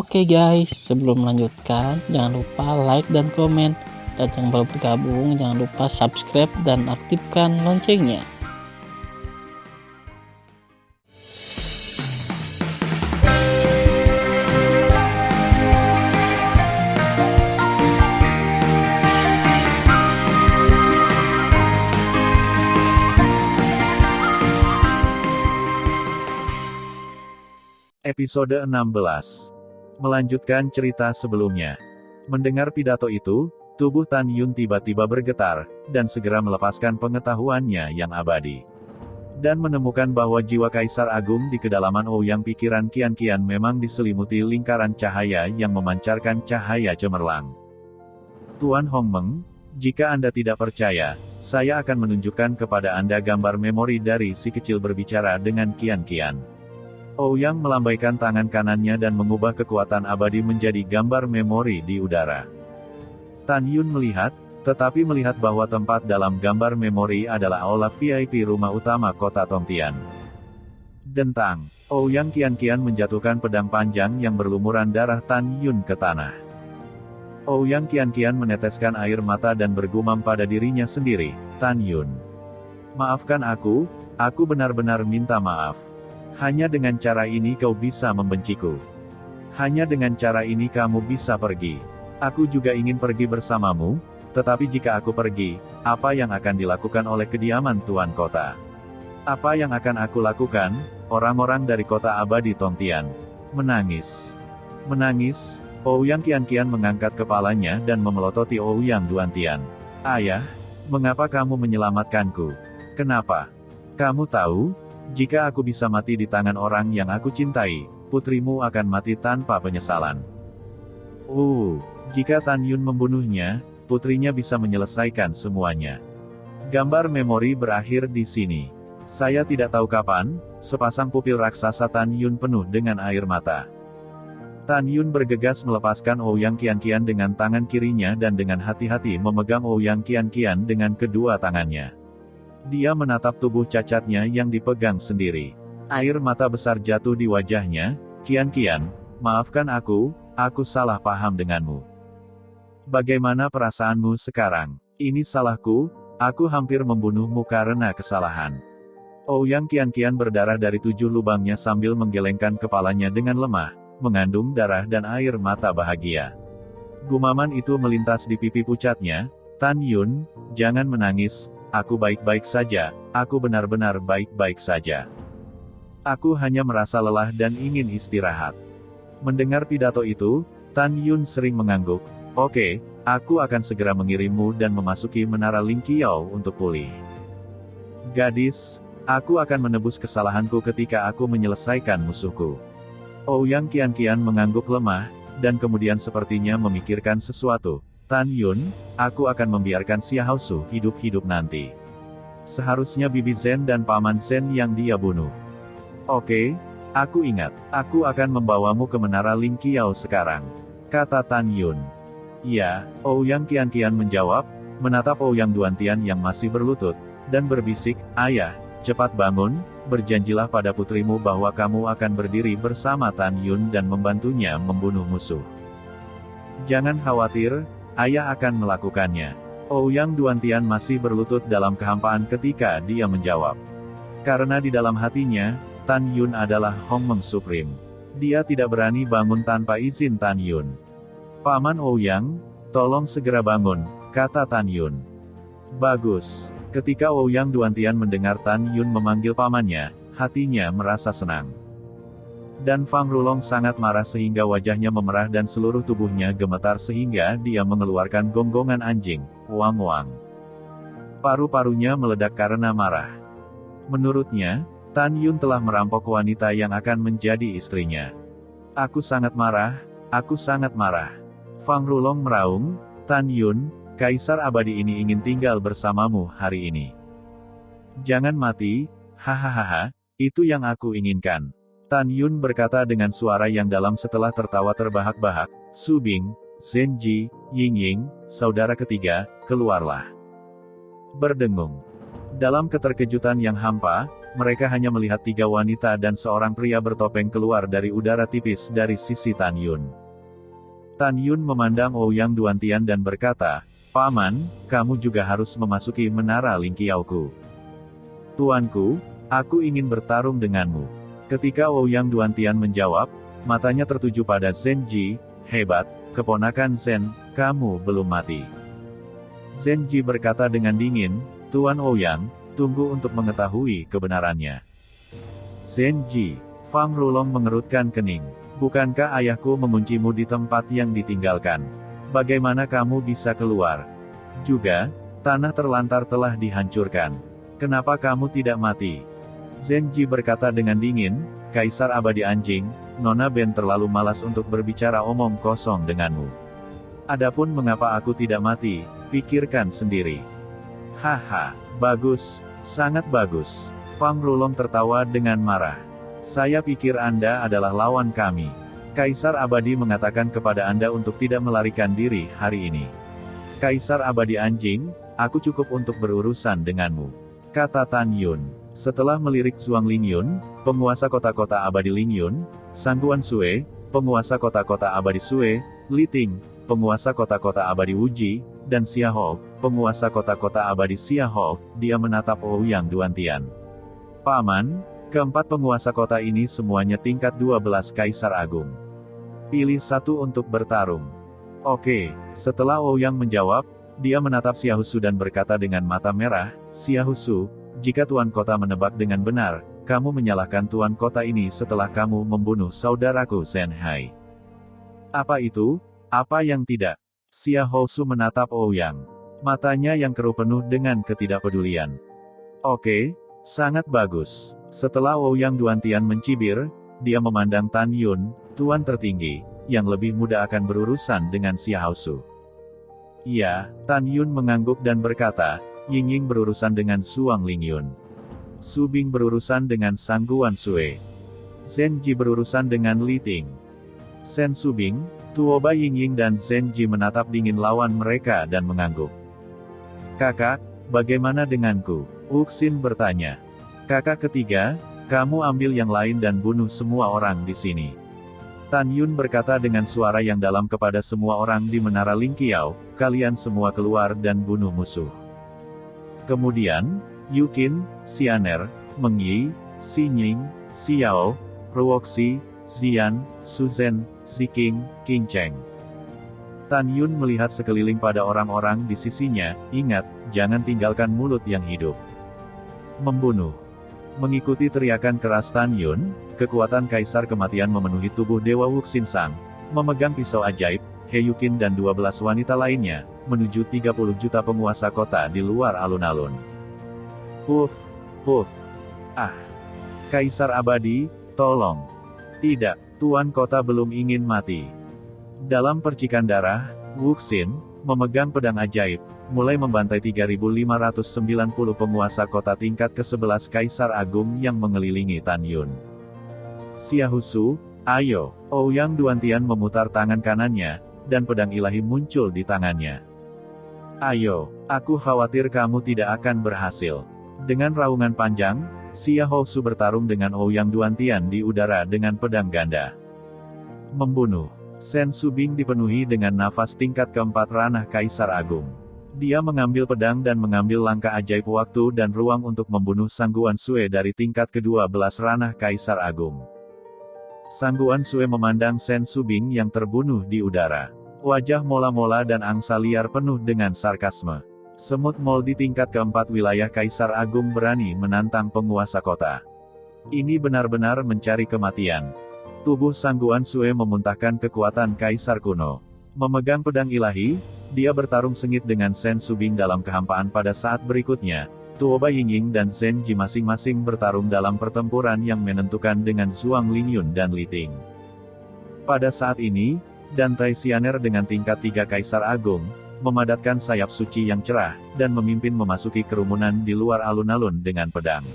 Oke guys, sebelum melanjutkan, jangan lupa like dan komen. Dan yang baru bergabung, jangan lupa subscribe dan aktifkan loncengnya. Episode 16. Melanjutkan cerita sebelumnya. Mendengar pidato itu, tubuh Tan Yun tiba-tiba bergetar, dan segera melepaskan pengetahuannya yang abadi. Dan menemukan bahwa jiwa Kaisar Agung di kedalaman Ouyang pikiran Qian memang diselimuti lingkaran cahaya yang memancarkan cahaya cemerlang. Tuan Hongmeng, jika Anda tidak percaya, saya akan menunjukkan kepada Anda gambar memori dari si kecil berbicara dengan Qian. Ouyang melambaikan tangan kanannya dan mengubah kekuatan abadi menjadi gambar memori di udara. Tan Yun melihat, tetapi melihat bahwa tempat dalam gambar memori adalah aula VIP rumah utama kota Tongtian. Dentang, Ouyang Qian menjatuhkan pedang panjang yang berlumuran darah Tan Yun ke tanah. Ouyang Qian meneteskan air mata dan bergumam pada dirinya sendiri, Tan Yun, maafkan aku benar-benar minta maaf. Hanya dengan cara ini kau bisa membenciku. Hanya dengan cara ini kamu bisa pergi. Aku juga ingin pergi bersamamu, tetapi jika aku pergi, apa yang akan dilakukan oleh kediaman Tuan Kota? Apa yang akan aku lakukan? Orang-orang dari kota abadi Tongtian menangis. Menangis, Ouyang Qian mengangkat kepalanya dan memelototi Ouyang Duantian. Ayah, mengapa kamu menyelamatkanku? Kenapa? Kamu tahu? Jika aku bisa mati di tangan orang yang aku cintai, putrimu akan mati tanpa penyesalan. Jika Tan Yun membunuhnya, putrinya bisa menyelesaikan semuanya. Gambar memori berakhir di sini. Saya tidak tahu kapan, sepasang pupil raksasa Tan Yun penuh dengan air mata. Tan Yun bergegas melepaskan Ouyang Qian dengan tangan kirinya dan dengan hati-hati memegang Ouyang Qian dengan kedua tangannya. Dia menatap tubuh cacatnya yang dipegang sendiri. Air mata besar jatuh di wajahnya. Qian, maafkan aku salah paham denganmu. Bagaimana perasaanmu sekarang? Ini salahku, aku hampir membunuhmu karena kesalahan. Ouyang Qian berdarah dari 7 lubangnya sambil menggelengkan kepalanya dengan lemah, mengandung darah dan air mata bahagia. Gumaman itu melintas di pipi pucatnya, Tan Yun, jangan menangis. Aku baik-baik saja, aku benar-benar baik-baik saja. Aku hanya merasa lelah dan ingin istirahat. Mendengar pidato itu, Tan Yun sering mengangguk. Oke, aku akan segera mengirimmu dan memasuki menara Ling Qiao untuk pulih. Gadis, aku akan menebus kesalahanku ketika aku menyelesaikan musuhku. Ouyang Qian mengangguk lemah, dan kemudian sepertinya memikirkan sesuatu. Tan Yun, aku akan membiarkan Xiahou Su hidup-hidup nanti. Seharusnya Bibi Zhen dan Paman Zhen yang dia bunuh. Oke, aku ingat, aku akan membawamu ke menara Ling Qiao sekarang, kata Tan Yun. Ya, Ouyang Qian menjawab, menatap Ouyang Duantian yang masih berlutut, dan berbisik, ayah, cepat bangun, berjanjilah pada putrimu bahwa kamu akan berdiri bersama Tan Yun dan membantunya membunuh musuh. Jangan khawatir, ayah akan melakukannya. Ouyang Duantian masih berlutut dalam kehampaan ketika dia menjawab. Karena di dalam hatinya, Tan Yun adalah Hongmeng Supreme. Dia tidak berani bangun tanpa izin Tan Yun. Paman Ouyang, tolong segera bangun, kata Tan Yun. Bagus. Ketika Ouyang Duantian mendengar Tan Yun memanggil pamannya, hatinya merasa senang. Dan Fang Rulong sangat marah sehingga wajahnya memerah dan seluruh tubuhnya gemetar sehingga dia mengeluarkan gonggongan anjing, wang-wang. Paru-parunya meledak karena marah. Menurutnya, Tan Yun telah merampok wanita yang akan menjadi istrinya. Aku sangat marah, aku sangat marah. Fang Rulong meraung, Tan Yun, Kaisar abadi ini ingin tinggal bersamamu hari ini. Jangan mati, hahaha, itu yang aku inginkan. Tan Yun berkata dengan suara yang dalam setelah tertawa terbahak-bahak, Su Bing, Zhen Ji, Ying, saudara ketiga, keluarlah. Berdengung. Dalam keterkejutan yang hampa, mereka hanya melihat 3 wanita dan seorang pria bertopeng keluar dari udara tipis dari sisi Tan Yun. Tan Yun memandang Ouyang Duantian dan berkata, "Paman, kamu juga harus memasuki menara Lingqiaoku." "Tuanku, aku ingin bertarung denganmu." Ketika Ouyang Duantian menjawab, matanya tertuju pada Zenji. "Hebat, keponakan Zen, kamu belum mati." Zenji berkata dengan dingin, "Tuan Ouyang, tunggu untuk mengetahui kebenarannya." "Zenji," Fang Rulong mengerutkan kening. "Bukankah ayahku menguncimu di tempat yang ditinggalkan? Bagaimana kamu bisa keluar? Juga, tanah terlantar telah dihancurkan. Kenapa kamu tidak mati?" Zenji berkata dengan dingin, "Kaisar abadi anjing, Nona Ben terlalu malas untuk berbicara omong kosong denganmu. Adapun mengapa aku tidak mati, pikirkan sendiri." "Haha, bagus, sangat bagus." Fang Rulong tertawa dengan marah. "Saya pikir Anda adalah lawan kami. Kaisar abadi mengatakan kepada Anda untuk tidak melarikan diri hari ini." "Kaisar abadi anjing, aku cukup untuk berurusan denganmu," kata Tan Yun. Setelah melirik Zhuang Lingyun, penguasa kota-kota abadi Lingyun, Sangguan Sue, penguasa kota-kota abadi Sue, Li Ting, penguasa kota-kota abadi Wuji, dan Xiahou, penguasa kota-kota abadi Xiahou, dia menatap Ouyang Duantian. "Paman, keempat penguasa kota ini semuanya tingkat 12 Kaisar Agung. Pilih satu untuk bertarung." "Oke." Setelah Ouyang menjawab, dia menatap Xiaohu dan berkata dengan mata merah, "Xiaohu, jika tuan kota menebak dengan benar, kamu menyalahkan tuan kota ini setelah kamu membunuh saudaraku Zhen Hai." "Apa itu? Apa yang tidak?" Xiaohu menatap Ouyang. Matanya yang keruh penuh dengan ketidakpedulian. "Oke, sangat bagus." Setelah Ouyang Duantian mencibir, dia memandang Tan Yun, tuan tertinggi, yang lebih muda akan berurusan dengan Xiaohu. "Iya." Tan Yun mengangguk dan berkata, "Yingying berurusan dengan Zhuang Lingyun. Su Bing berurusan dengan Sangguan Sue. Zenji berurusan dengan Li Ting." Sen Su Bing, Tuoba Yingying dan Zenji menatap dingin lawan mereka dan mengangguk. "Kakak, bagaimana denganku?" Wuxin bertanya. "Kakak ketiga, kamu ambil yang lain dan bunuh semua orang di sini." Tan Yun berkata dengan suara yang dalam kepada semua orang di Menara Lingqiao, "Kalian semua keluar dan bunuh musuh." Kemudian, Yukin, Xianer, Meng Yi, Xi Nying, Xiao, Ruoxi, Xian, Suzhen, Ziking, Qing Cheng. Tan Yun melihat sekeliling pada orang-orang di sisinya, "Ingat, jangan tinggalkan mulut yang hidup." Membunuh. Mengikuti teriakan keras Tan Yun, kekuatan Kaisar Kematian memenuhi tubuh Dewa Wuxin Sang, memegang pisau ajaib, He Yukin dan 12 wanita lainnya, menuju 30 juta penguasa kota di luar alun-alun. Puff, puff. "Ah! Kaisar abadi, tolong. Tidak, tuan kota belum ingin mati." Dalam percikan darah, Wuxin, memegang pedang ajaib, mulai membantai 3.590 penguasa kota tingkat ke-11 Kaisar Agung yang mengelilingi Tan Yun. "Xiaohu, ayo." Ouyang Duantian memutar tangan kanannya, dan pedang ilahi muncul di tangannya. "Ayo, aku khawatir kamu tidak akan berhasil." Dengan raungan panjang, Xiaohu bertarung dengan Ouyang Duantian di udara dengan pedang ganda. Membunuh. Sen Su Bing dipenuhi dengan nafas tingkat keempat ranah Kaisar Agung. Dia mengambil pedang dan mengambil langkah ajaib waktu dan ruang untuk membunuh Sangguan Sue dari tingkat ke-12 ranah Kaisar Agung. Sangguan Sue memandang Sen Su Bing yang terbunuh di udara. Wajah mola-mola dan angsa liar penuh dengan sarkasme. Semut Mol di tingkat keempat wilayah Kaisar Agung berani menantang penguasa kota. Ini benar-benar mencari kematian. Tubuh Sangguan Sue memuntahkan kekuatan Kaisar kuno. Memegang pedang ilahi, dia bertarung sengit dengan Sen Su Bing dalam kehampaan pada saat berikutnya. Tuoba Yingying dan Zenji masing-masing bertarung dalam pertempuran yang menentukan dengan Zhuang Lingyun dan Li Ting. Pada saat ini, Dantai Xianer dengan tingkat 3 Kaisar Agung, memadatkan sayap suci yang cerah, dan memimpin memasuki kerumunan di luar alun-alun dengan pedang.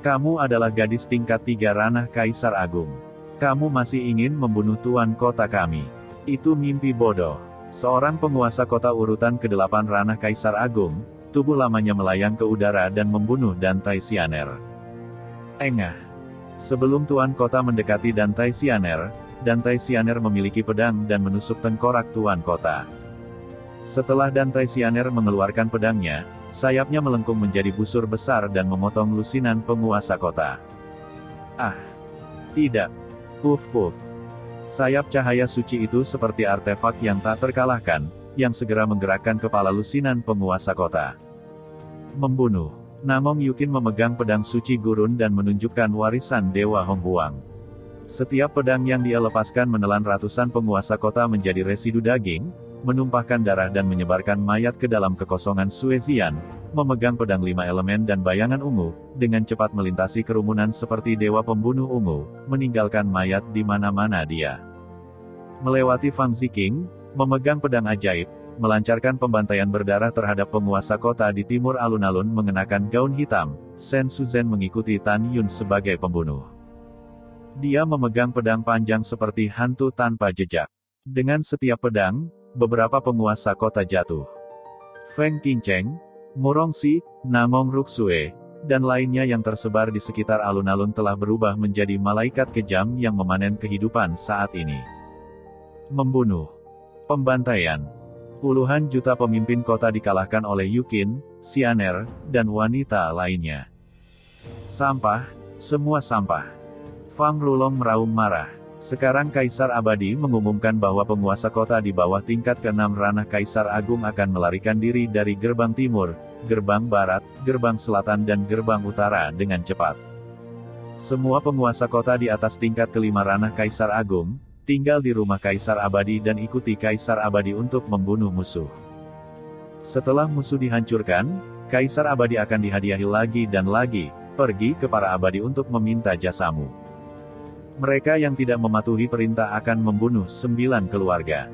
"Kamu adalah gadis tingkat 3 ranah Kaisar Agung. Kamu masih ingin membunuh tuan kota kami. Itu mimpi bodoh." Seorang penguasa kota urutan ke-8 ranah Kaisar Agung, tubuh lamanya melayang ke udara dan membunuh Dantai Xianer. Engah. Sebelum Tuan Kota mendekati Dantai Xianer memiliki pedang dan menusuk tengkorak Tuan Kota. Setelah Dantai Xianer mengeluarkan pedangnya, sayapnya melengkung menjadi busur besar dan memotong lusinan penguasa kota. Ah! Tidak! Puff puff! Sayap cahaya suci itu seperti artefak yang tak terkalahkan, yang segera menggerakkan kepala lusinan penguasa kota. Membunuh. Namong Yukin memegang pedang suci gurun dan menunjukkan warisan Dewa Hong Huang. Setiap pedang yang dia lepaskan menelan ratusan penguasa kota menjadi residu daging, menumpahkan darah dan menyebarkan mayat ke dalam kekosongan Suezian, memegang pedang 5 elemen dan bayangan ungu, dengan cepat melintasi kerumunan seperti dewa pembunuh ungu, meninggalkan mayat di mana-mana dia. Melewati Fang Ziqing, memegang pedang ajaib, melancarkan pembantaian berdarah terhadap penguasa kota di timur alun-alun mengenakan gaun hitam, Shen Suzhen mengikuti Tan Yun sebagai pembunuh. Dia memegang pedang panjang seperti hantu tanpa jejak. Dengan setiap pedang, beberapa penguasa kota jatuh. Feng Qingcheng, Murongxi, Namong Ruxue, dan lainnya yang tersebar di sekitar alun-alun telah berubah menjadi malaikat kejam yang memanen kehidupan saat ini. Membunuh. Pembantaian. Puluhan juta pemimpin kota dikalahkan oleh Yukin, Xianer, dan wanita lainnya. Sampah, semua sampah. Fang Rulong meraung marah. Sekarang Kaisar Abadi mengumumkan bahwa penguasa kota di bawah tingkat ke-6 ranah Kaisar Agung akan melarikan diri dari gerbang timur, gerbang barat, gerbang selatan dan gerbang utara dengan cepat. Semua penguasa kota di atas tingkat ke-5 ranah Kaisar Agung, tinggal di rumah Kaisar Abadi dan ikuti Kaisar Abadi untuk membunuh musuh. Setelah musuh dihancurkan, Kaisar Abadi akan dihadiahi lagi dan lagi, pergi ke para abadi untuk meminta jasamu. Mereka yang tidak mematuhi perintah akan membunuh 9 keluarga.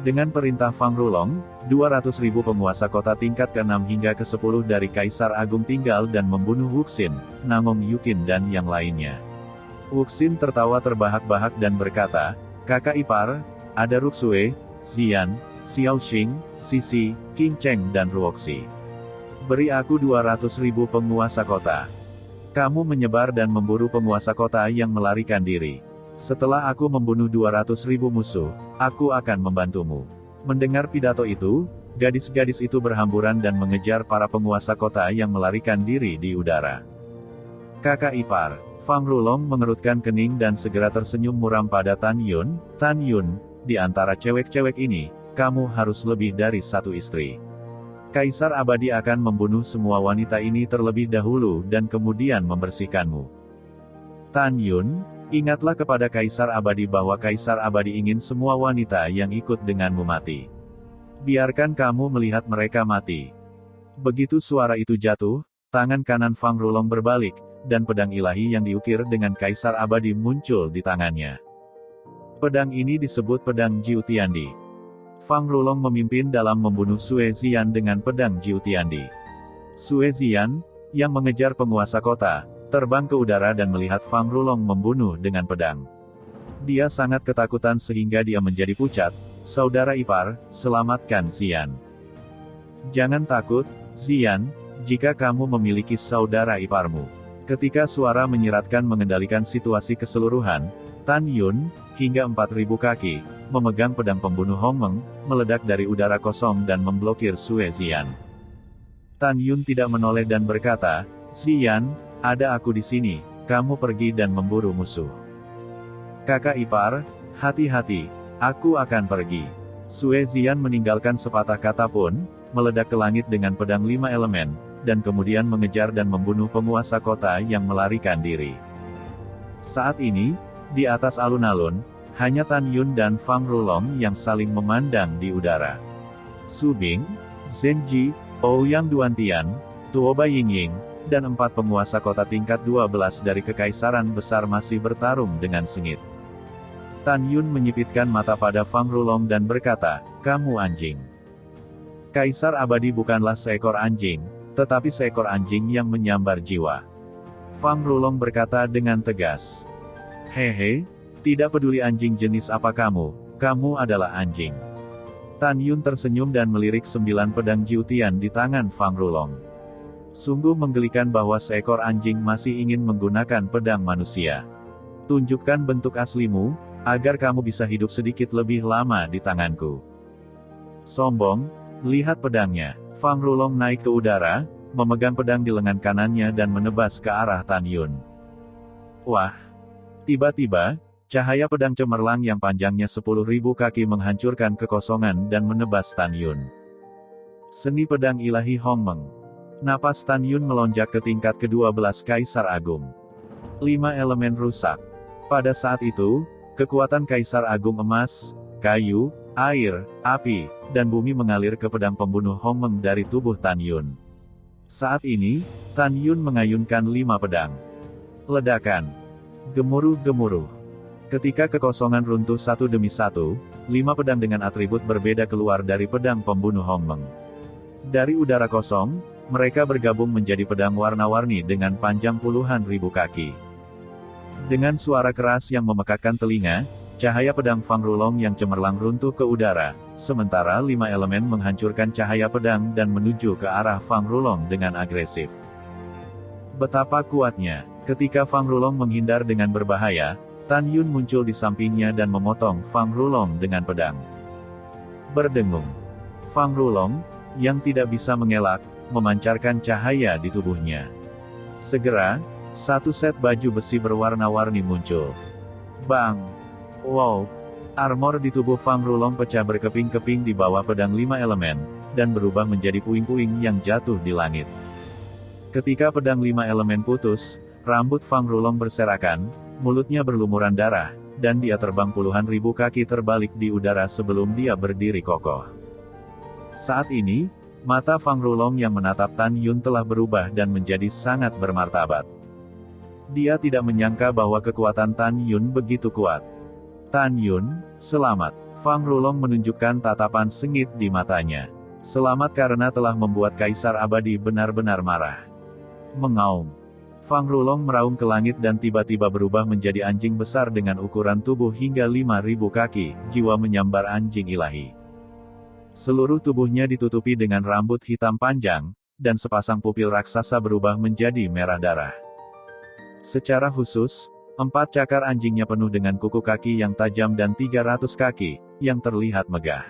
Dengan perintah Fang Rulong, 200.000 penguasa kota tingkat ke-6 hingga ke-10 dari Kaisar Agung tinggal dan membunuh Wuxin, Namong Yukin dan yang lainnya. Wuxin tertawa terbahak-bahak dan berkata, "Kakak ipar, ada Ruxue, Xian, Xiaoxing, Sisi, Qingcheng dan Ruoxi. Beri aku 200.000 penguasa kota. Kamu menyebar dan memburu penguasa kota yang melarikan diri. Setelah aku membunuh 200.000 musuh, aku akan membantumu." Mendengar pidato itu, gadis-gadis itu berhamburan dan mengejar para penguasa kota yang melarikan diri di udara. "Kakak ipar," Fang Rulong mengerutkan kening dan segera tersenyum muram pada Tan Yun. "Tan Yun, di antara cewek-cewek ini, kamu harus lebih dari satu istri. Kaisar Abadi akan membunuh semua wanita ini terlebih dahulu dan kemudian membersihkanmu. Tan Yun, ingatlah kepada Kaisar Abadi bahwa Kaisar Abadi ingin semua wanita yang ikut denganmu mati. Biarkan kamu melihat mereka mati." Begitu suara itu jatuh, tangan kanan Fang Rulong berbalik, dan pedang ilahi yang diukir dengan Kaisar Abadi muncul di tangannya. Pedang ini disebut pedang Jiu Tiandi. Fang Rulong memimpin dalam membunuh Sue Zian dengan pedang Jiu Tiandi. Sue Zian, yang mengejar penguasa kota, terbang ke udara dan melihat Fang Rulong membunuh dengan pedang. Dia sangat ketakutan sehingga dia menjadi pucat. "Saudara ipar, selamatkan Zian." "Jangan takut, Zian, jika kamu memiliki saudara iparmu." Ketika suara menyiratkan mengendalikan situasi keseluruhan, Tan Yun, hingga 4.000 kaki, memegang pedang pembunuh Hong Meng, meledak dari udara kosong dan memblokir Sue Zian. Tan Yun tidak menoleh dan berkata, "Zian, ada aku di sini, kamu pergi dan memburu musuh." "Kakak ipar, hati-hati, aku akan pergi." Sue Zian meninggalkan sepatah kata pun, meledak ke langit dengan pedang 5 elemen, dan kemudian mengejar dan membunuh penguasa kota yang melarikan diri. Saat ini, di atas alun-alun, hanya Tan Yun dan Fang Rulong yang saling memandang di udara. Su Bing, Zhen Ji, Ouyang Duantian, Tuoba Yingying, dan 4 penguasa kota tingkat 12 dari Kekaisaran Besar masih bertarung dengan sengit. Tan Yun menyipitkan mata pada Fang Rulong dan berkata, "Kamu anjing." Kaisar Abadi bukanlah seekor anjing, tetapi seekor anjing yang menyambar jiwa. Fang Rulong berkata dengan tegas. "Hehe, tidak peduli anjing jenis apa kamu adalah anjing." Tan Yun tersenyum dan melirik 9 pedang Jiutian di tangan Fang Rulong. Sungguh menggelikan bahwa seekor anjing masih ingin menggunakan pedang manusia. Tunjukkan bentuk aslimu, agar kamu bisa hidup sedikit lebih lama di tanganku. Sombong, lihat pedangnya. Fang Rulong naik ke udara, memegang pedang di lengan kanannya dan menebas ke arah Tan Yun. Wah! Tiba-tiba, cahaya pedang cemerlang yang panjangnya 10.000 kaki menghancurkan kekosongan dan menebas Tan Yun. Seni pedang ilahi Hongmeng. Napas Tan Yun melonjak ke tingkat ke-12 Kaisar Agung. 5 elemen rusak. Pada saat itu, kekuatan Kaisar Agung emas, kayu, air, api, dan bumi mengalir ke pedang pembunuh Hongmeng dari tubuh Tan Yun. Saat ini, Tan Yun mengayunkan 5 pedang. Ledakan. Gemuruh-gemuruh. Ketika kekosongan runtuh satu demi satu, 5 pedang dengan atribut berbeda keluar dari pedang pembunuh Hongmeng. Dari udara kosong, mereka bergabung menjadi pedang warna-warni dengan panjang puluhan ribu kaki. Dengan suara keras yang memekakkan telinga, cahaya pedang Fang Rulong yang cemerlang runtuh ke udara, sementara 5 elemen menghancurkan cahaya pedang dan menuju ke arah Fang Rulong dengan agresif. Betapa kuatnya! Ketika Fang Rulong menghindar dengan berbahaya, Tan Yun muncul di sampingnya dan memotong Fang Rulong dengan pedang. Berdengung. Fang Rulong, yang tidak bisa mengelak, memancarkan cahaya di tubuhnya. Segera, satu set baju besi berwarna-warni muncul. Bang! Wow! Armor di tubuh Fang Rulong pecah berkeping-keping di bawah pedang 5 elemen, dan berubah menjadi puing-puing yang jatuh di langit. Ketika pedang 5 elemen putus, rambut Fang Rulong berserakan, mulutnya berlumuran darah, dan dia terbang puluhan ribu kaki terbalik di udara sebelum dia berdiri kokoh. Saat ini, mata Fang Rulong yang menatap Tan Yun telah berubah dan menjadi sangat bermartabat. Dia tidak menyangka bahwa kekuatan Tan Yun begitu kuat. Tan Yun, selamat. Fang Rulong menunjukkan tatapan sengit di matanya. Selamat karena telah membuat Kaisar Abadi benar-benar marah. Mengaum. Fang Rulong meraung ke langit dan tiba-tiba berubah menjadi anjing besar dengan ukuran tubuh hingga 5.000 kaki, jiwa menyambar anjing ilahi. Seluruh tubuhnya ditutupi dengan rambut hitam panjang, dan sepasang pupil raksasa berubah menjadi merah darah. Secara khusus, 4 cakar anjingnya penuh dengan kuku kaki yang tajam dan 300 kaki, yang terlihat megah.